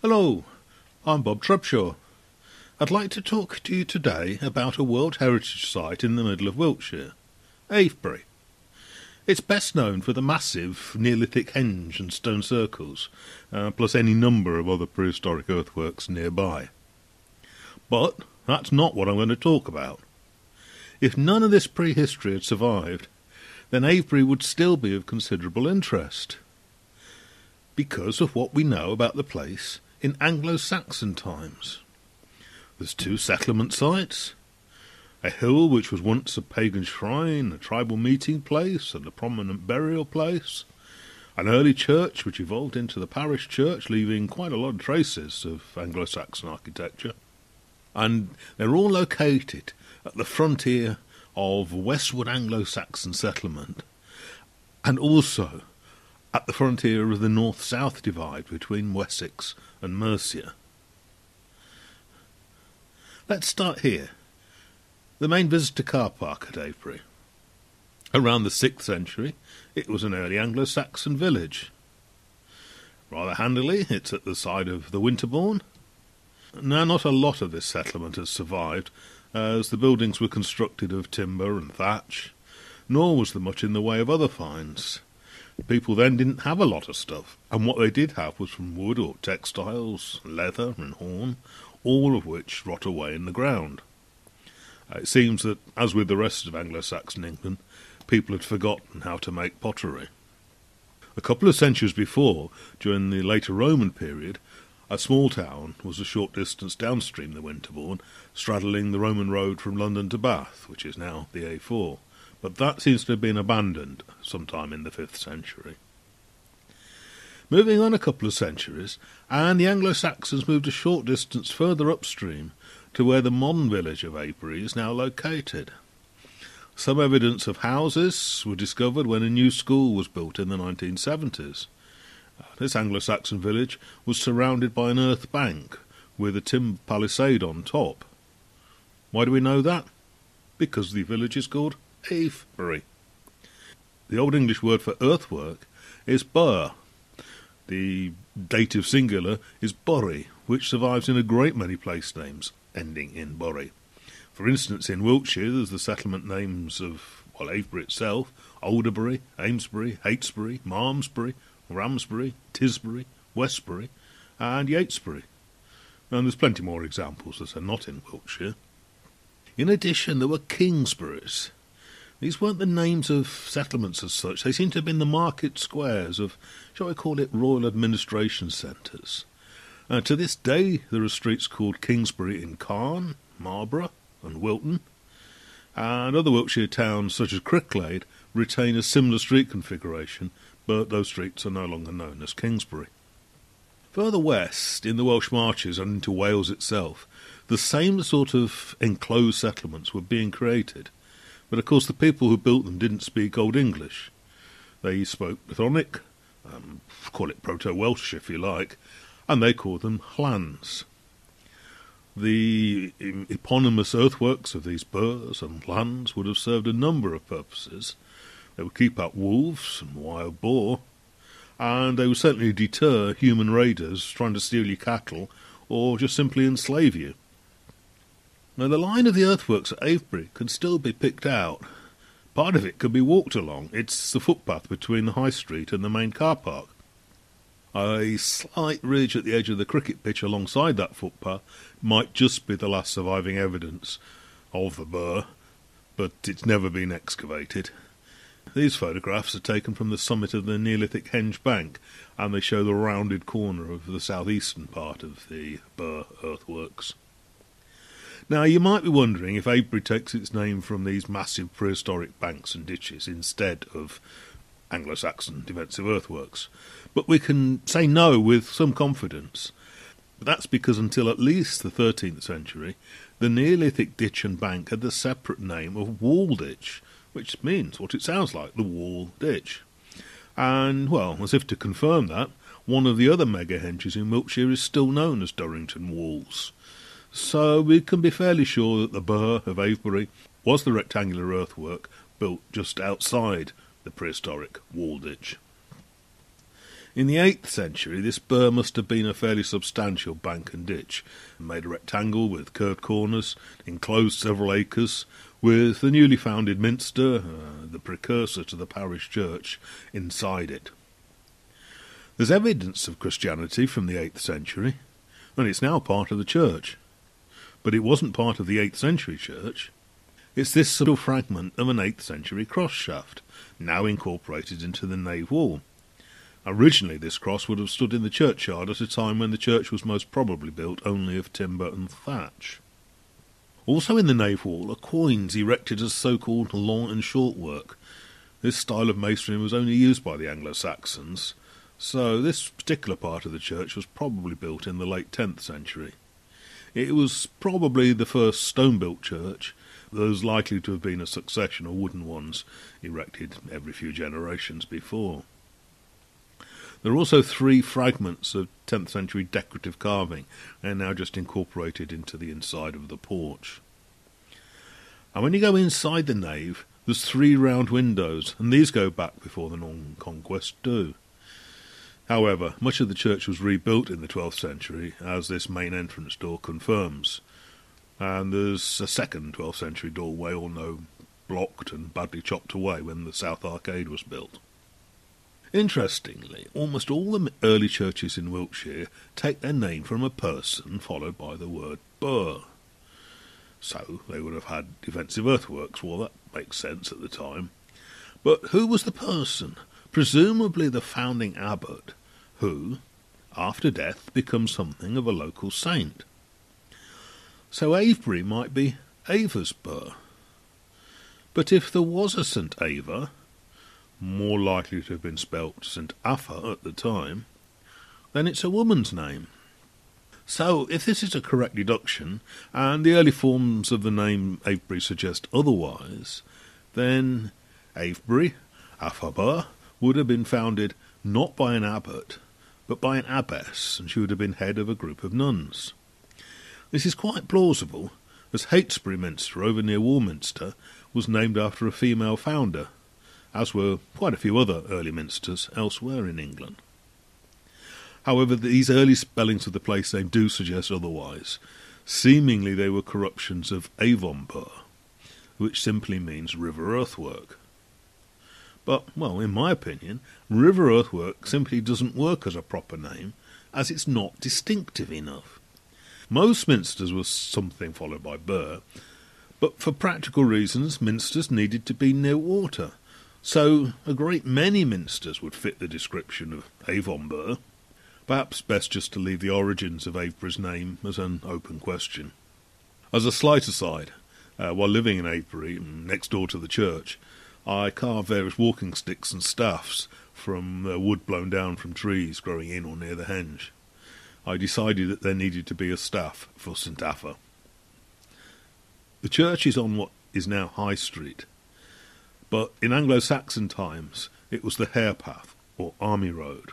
Hello, I'm Bob Trubshaw. I'd like to talk to you today about a World Heritage Site in the middle of Wiltshire, Avebury. It's best known for the massive Neolithic henge and stone circles, plus any number of other prehistoric earthworks nearby. But that's not what I'm going to talk about. If none of this prehistory had survived, then Avebury would still be of considerable interest, because of what we know about the place in Anglo-Saxon times. There's 2 settlement sites, a hill which was once a pagan shrine, a tribal meeting place and a prominent burial place, an early church which evolved into the parish church, leaving quite a lot of traces of Anglo-Saxon architecture, and they're all located at the frontier of westward Anglo-Saxon settlement, and also at the frontier of the north-south divide between Wessex and Mercia. Let's start here. The main visitor car park at Avebury. Around the 6th century, it was an early Anglo-Saxon village. Rather handily, it's at the side of the Winterbourne. Now, not a lot of this settlement has survived, as the buildings were constructed of timber and thatch, nor was there much in the way of other finds. People then didn't have a lot of stuff, and what they did have was from wood or textiles, leather and horn, all of which rot away in the ground. It seems that, as with the rest of Anglo-Saxon England, people had forgotten how to make pottery. A couple of centuries before, during the later Roman period, a small town was a short distance downstream the Winterbourne, straddling the Roman road from London to Bath, which is now the A4. But that seems to have been abandoned sometime in the 5th century. Moving on a couple of centuries, and the Anglo-Saxons moved a short distance further upstream to where the modern village of Avebury is now located. Some evidence of houses were discovered when a new school was built in the 1970s. This Anglo-Saxon village was surrounded by an earth bank with a timber palisade on top. Why do we know that? Because the village is called Avebury. The Old English word for earthwork is bur. The dative singular is borry, which survives in a great many place names ending in borry. For instance, in Wiltshire there's the settlement names of Avebury itself, Alderbury, Amesbury, Hatesbury, Malmesbury, Ramsbury, Tisbury, Westbury and Yatesbury. And there's plenty more examples that are not in Wiltshire. In addition, there were Kingsburys. These weren't the names of settlements as such. They seem to have been the market squares of, shall we call it, royal administration centres. To this day, there are streets called Kingsbury in Carn, Marlborough and Wilton, and other Wiltshire towns such as Cricklade retain a similar street configuration, but those streets are no longer known as Kingsbury. Further west, in the Welsh Marches and into Wales itself, the same sort of enclosed settlements were being created. But of course the people who built them didn't speak Old English. They spoke Brythonic, call it Proto-Welsh if you like, and they called them llans. The eponymous earthworks of these burrs and llans would have served a number of purposes. They would keep out wolves and wild boar, and they would certainly deter human raiders trying to steal your cattle or just simply enslave you. Now, the line of the earthworks at Avebury can still be picked out. Part of it can be walked along. It's the footpath between the High Street and the main car park. A slight ridge at the edge of the cricket pitch alongside that footpath might just be the last surviving evidence of the burr, but it's never been excavated. These photographs are taken from the summit of the Neolithic Henge bank, and they show the rounded corner of the southeastern part of the burr earthworks. Now, you might be wondering if Avebury takes its name from these massive prehistoric banks and ditches instead of Anglo-Saxon defensive earthworks. But we can say no with some confidence. But that's because until at least the 13th century, the Neolithic ditch and bank had the separate name of wall ditch, which means what it sounds like, the wall ditch. And, well, as if to confirm that, one of the other mega henges in Wiltshire is still known as Durrington Walls. So we can be fairly sure that the burr of Avebury was the rectangular earthwork built just outside the prehistoric wall ditch. In the 8th century, this burh must have been a fairly substantial bank and ditch, made a rectangle with curved corners, enclosed several acres, with the newly founded minster, the precursor to the parish church, inside it. There's evidence of Christianity from the 8th century, and it's now part of the church. But it wasn't part of the 8th century church. It's this sort of fragment of an 8th century cross shaft, now incorporated into the nave wall. Originally this cross would have stood in the churchyard at a time when the church was most probably built only of timber and thatch. Also in the nave wall are coins erected as so-called long and short work. This style of masonry was only used by the Anglo-Saxons, so this particular part of the church was probably built in the late 10th century. It was probably the first stone-built church. There's likely to have been a succession of wooden ones erected every few generations before. There are also 3 fragments of 10th century decorative carving. They're now just incorporated into the inside of the porch. And when you go inside the nave, there's 3 round windows, and these go back before the Norman conquest too. However, much of the church was rebuilt in the 12th century, as this main entrance door confirms. And there's a second 12th century doorway, although blocked and badly chopped away when the south arcade was built. Interestingly, almost all the early churches in Wiltshire take their name from a person followed by the word burh. So they would have had defensive earthworks. Well, that makes sense at the time. But who was the person? Presumably the founding abbot, who, after death, becomes something of a local saint. So Avebury might be Ava's burh. But if there was a St. Ava, more likely to have been spelt St. Afa at the time, then it's a woman's name. So, if this is a correct deduction, and the early forms of the name Avebury suggest otherwise, then Avebury, Afabar, would have been founded not by an abbot, but by an abbess, and she would have been head of a group of nuns. This is quite plausible, as Heytesbury Minster over near Warminster was named after a female founder, as were quite a few other early minsters elsewhere in England. However, these early spellings of the place name do suggest otherwise. Seemingly they were corruptions of Avon burh, which simply means river earthwork. But, well, in my opinion, river earthwork simply doesn't work as a proper name, as it's not distinctive enough. Most minsters were something followed by burh, but for practical reasons minsters needed to be near water, so a great many minsters would fit the description of Avon burh. Perhaps best just to leave the origins of Avebury's name as an open question. As a slight aside, while living in Avebury, next door to the church, I carved various walking sticks and staffs from wood blown down from trees growing in or near the Henge. I decided that there needed to be a staff for St. Afa. The church is on what is now High Street, but in Anglo-Saxon times it was the Hare Path, or Army Road.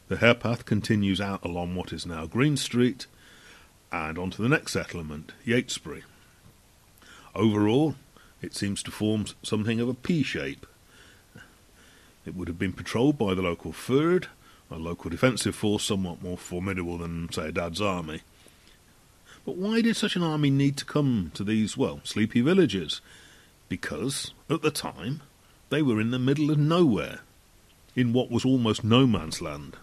The Hare Path continues out along what is now Green Street, and on to the next settlement, Yatesbury. Overall, it seems to form something of a P shape. It would have been patrolled by the local Fyrd, a local defensive force somewhat more formidable than, say, a Dad's army. But why did such an army need to come to these, well, sleepy villages? Because, at the time, they were in the middle of nowhere, in what was almost no man's land.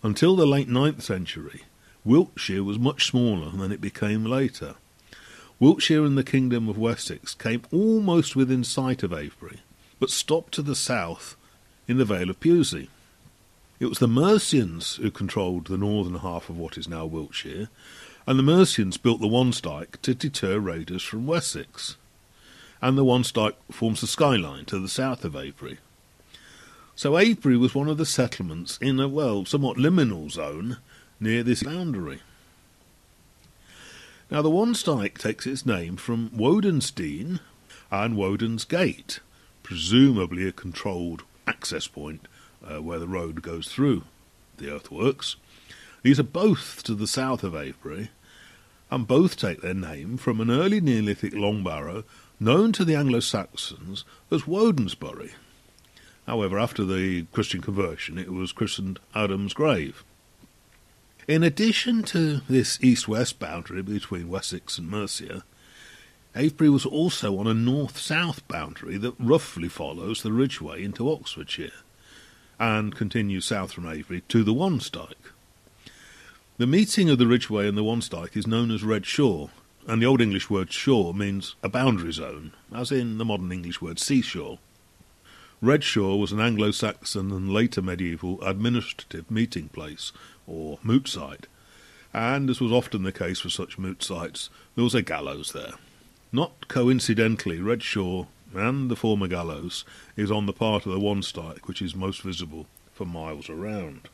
Until the late 9th century, Wiltshire was much smaller than it became later. Wiltshire and the Kingdom of Wessex came almost within sight of Avebury, but stopped to the south in the Vale of Pewsey. It was the Mercians who controlled the northern half of what is now Wiltshire, and the Mercians built the Wansdyke to deter raiders from Wessex. And the Wansdyke forms the skyline to the south of Avebury. So Avebury was one of the settlements in a, well, somewhat liminal zone near this boundary. Now the Wansdyke takes its name from Wodenstein and Woden's Gate, presumably a controlled access point where the road goes through the earthworks. These are both to the south of Avebury, and both take their name from an early Neolithic long barrow known to the Anglo-Saxons as Wodensbury. However, after the Christian conversion, it was christened Adam's Grave. In addition to this east-west boundary between Wessex and Mercia, Avebury was also on a north-south boundary that roughly follows the Ridgeway into Oxfordshire and continues south from Avebury to the Wansdyke. The meeting of the Ridgeway and the Wansdyke is known as Red Shore, and the Old English word shore means a boundary zone, as in the modern English word seashore. Red Shore was an Anglo-Saxon and later medieval administrative meeting place, or moot site, and as was often the case for such moot sites, there was a gallows there. Not coincidentally, Red Shore and the former gallows is on the part of the Wansdyke which is most visible for miles around.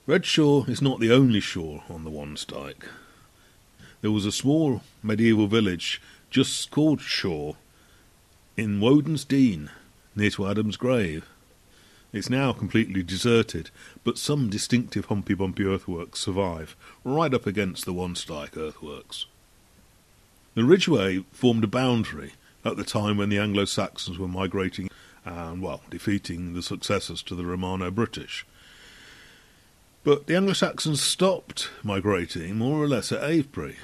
Red Shore is not the only shore on the Wansdyke. There was a small medieval village just called Shore in Woden's Dean, near to Adam's Grave. It's now completely deserted, but some distinctive humpy-bumpy earthworks survive, right up against the Wansdyke earthworks. The Ridgeway formed a boundary at the time when the Anglo-Saxons were migrating and, defeating the successors to the Romano-British. But the Anglo-Saxons stopped migrating more or less at Avebury,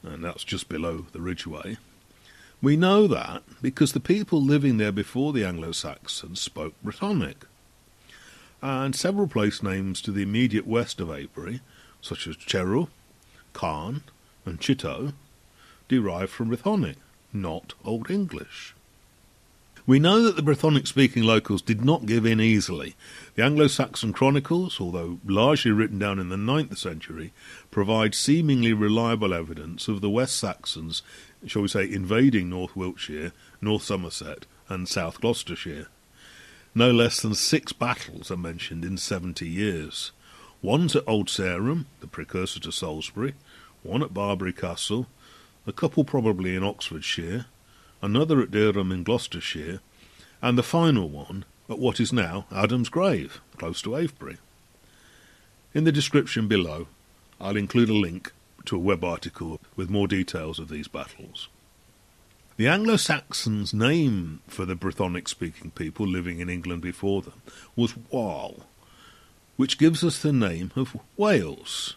and that's just below the Ridgeway. We know that because the people living there before the Anglo-Saxons spoke Brittonic, and several place names to the immediate west of Avebury, such as Cheryl, Carn, and Chitto, derive from Brythonic, not Old English. We know that the Brythonic-speaking locals did not give in easily. The Anglo-Saxon chronicles, although largely written down in the 9th century, provide seemingly reliable evidence of the West Saxons, shall we say, invading North Wiltshire, North Somerset, and South Gloucestershire. No less than 6 battles are mentioned in 70 years. One's at Old Sarum, the precursor to Salisbury, one at Barbary Castle, a couple probably in Oxfordshire, another at Dereham in Gloucestershire, and the final one at what is now Adam's Grave, close to Avebury. In the description below, I'll include a link to a web article with more details of these battles. The Anglo-Saxons' name for the Brythonic-speaking people living in England before them was Wal, which gives us the name of Weohs.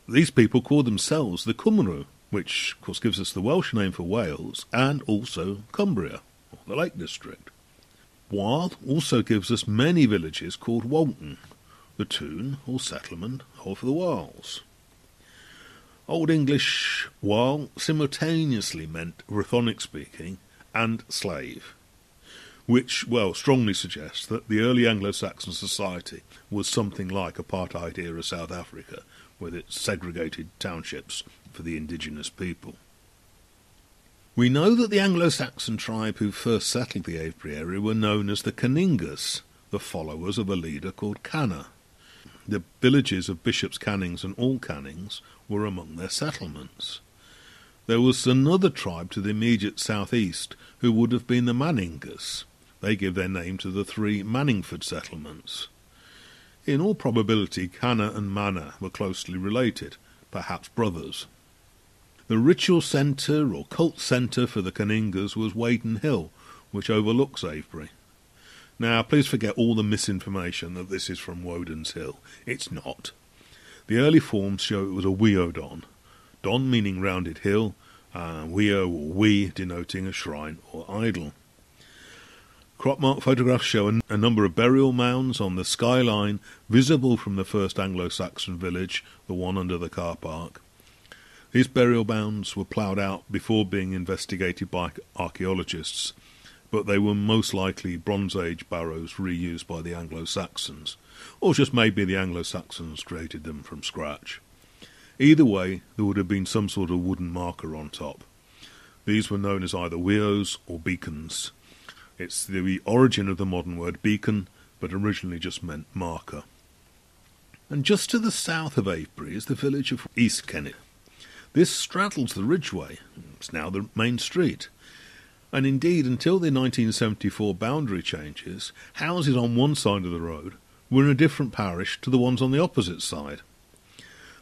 These people called themselves the Cymru, which of course gives us the Welsh name for Wales and also Cumbria, or the Lake District. Wal also gives us many villages called Walton, the town or settlement of the Wales. Old English Wal simultaneously meant Brythonic-speaking and slave, which, strongly suggests that the early Anglo-Saxon society was something like apartheid-era South Africa, with its segregated townships for the indigenous people. We know that the Anglo-Saxon tribe who first settled the Avebury area were known as the Canningas, the followers of a leader called Canna. The villages of Bishops Cannings and All Cannings were among their settlements. There was another tribe to the immediate southeast who would have been the Manningas. They give their name to the 3 Manningford settlements. In all probability, Canna and Manna were closely related, perhaps brothers. The ritual centre or cult centre for the Canningas was Waden Hill, which overlooks Avebury. Now, please forget all the misinformation that this is from Woden's Hill. It's not. The early forms show it was a Weohs, don meaning rounded hill, Weoh or we denoting a shrine or idol. Crop mark photographs show a number of burial mounds on the skyline visible from the first Anglo-Saxon village, the one under the car park. These burial mounds were ploughed out before being investigated by archaeologists, but they were most likely Bronze Age barrows reused by the Anglo-Saxons, or just maybe the Anglo-Saxons created them from scratch. Either way, there would have been some sort of wooden marker on top. These were known as either weohs or beacons. It's the origin of the modern word beacon, but originally just meant marker. And just to the south of Avebury is the village of East Kennet. This straddles the Ridgeway. It's now the main street. And indeed, until the 1974 boundary changes, houses on one side of the road were in a different parish to the ones on the opposite side.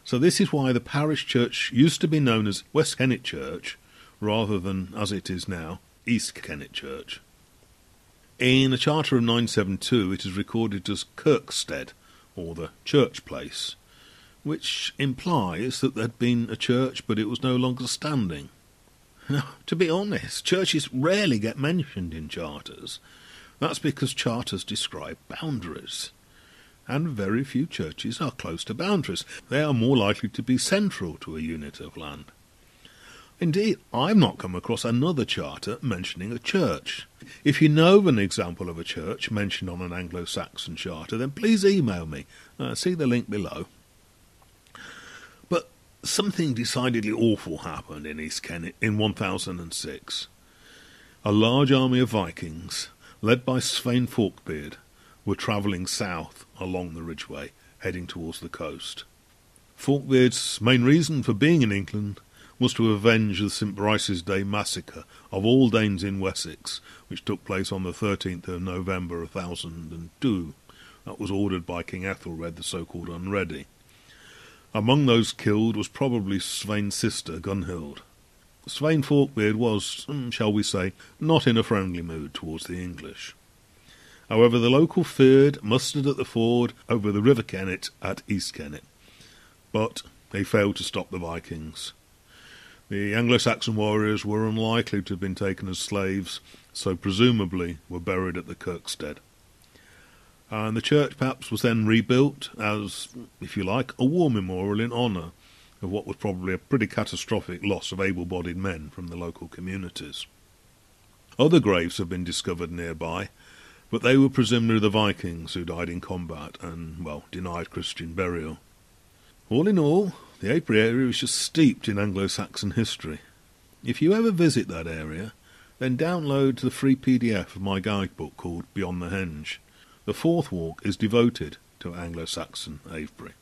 So this is why the parish church used to be known as West Kennet Church, rather than, as it is now, East Kennet Church. In a charter of 972 it is recorded as Kirkstead, or the church place, which implies that there had been a church but it was no longer standing. Now, to be honest, churches rarely get mentioned in charters. That's because charters describe boundaries, and very few churches are close to boundaries. They are more likely to be central to a unit of land. Indeed, I've not come across another charter mentioning a church. If you know of an example of a church mentioned on an Anglo-Saxon charter, then please email me. See the link below. But something decidedly awful happened in East Kennet in 1006. A large army of Vikings, led by Svein Forkbeard, were travelling south along the Ridgeway, heading towards the coast. Forkbeard's main reason for being in England was to avenge the St. Brice's Day massacre of all Danes in Wessex, which took place on the 13th of November 1002. That was ordered by King Ethelred, the so-called Unready. Among those killed was probably Svein's sister, Gunhild. Svein Forkbeard was, shall we say, not in a friendly mood towards the English. However, the local fyrd mustered at the ford over the River Kennet at East Kennet, but they failed to stop the Vikings. The Anglo-Saxon warriors were unlikely to have been taken as slaves, so presumably were buried at the Kirkstead. And the church perhaps was then rebuilt as, if you like, a war memorial in honour of what was probably a pretty catastrophic loss of able-bodied men from the local communities. Other graves have been discovered nearby, but they were presumably the Vikings who died in combat and, well, denied Christian burial. All in all, the Avebury area is just steeped in Anglo-Saxon history. If you ever visit that area, then download the free PDF of my guidebook called Beyond the Henge. The fourth walk is devoted to Anglo-Saxon Avebury.